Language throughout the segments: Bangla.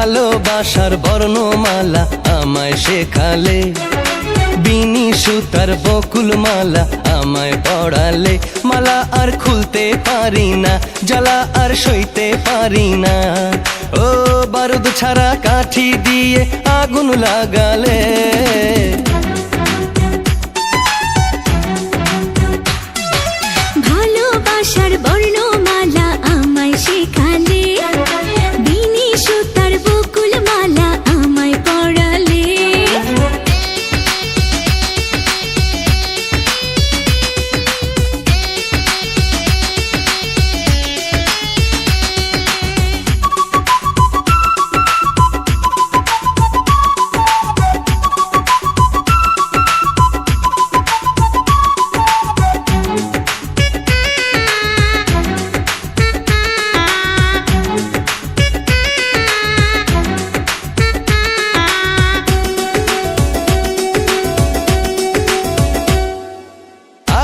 ভালোবাসার বর্ণমালা আমায় শেখালে, বিনি সুতার বকুল মালা আমায় পড়ালে। মালা আর খুলতে পারি না, জ্বালা আর সইতে পারি না। ও বারুদ ছাড়া কাঠি দিয়ে আগুন লাগালে। ভালোবাসার বর্ণমালা আমায় শেখালে, বিনি সুতার বকুল মালা আমায় পড়ালে।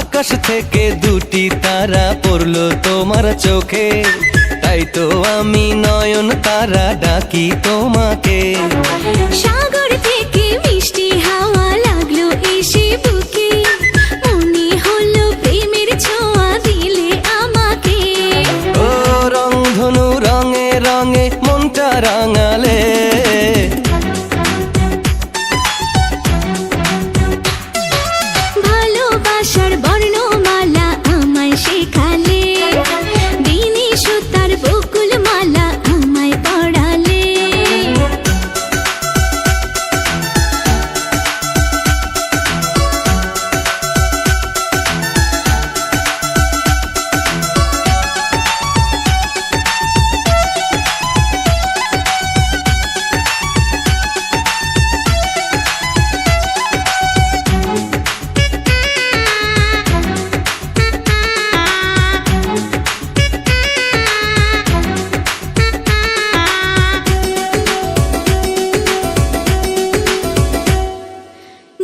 আকাশ থেকে দুটি তারা পড়লো তোমার চোখে, তাই তো আমি নয়ন তারা ডাকি তোমাকে। সাগর থেকে মিষ্টি হাওয়া লাগলো এসে বুকে, মনে হলো প্রেমের ছোঁয়া দিলে আমাকে। ও রংধনু রঙে রঙে মনটা রাঙালে। ভালোবাসার বর্ণমালা আমায় শেখালে, বিনি সুতার বকুল মালা আমায় পড়ালে।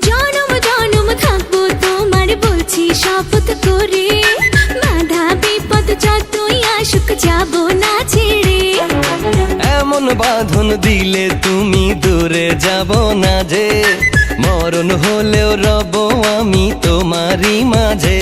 জনম জনম থাকবো তোমার বলছি শপথ করে, বাধা বিপদ যতই আসুক যাব না ছেড়ে। এমন বাঁধন দিলে তুমি দূরে যাব না যে, মরণ হলেও রব আমি তোমারই মাঝে।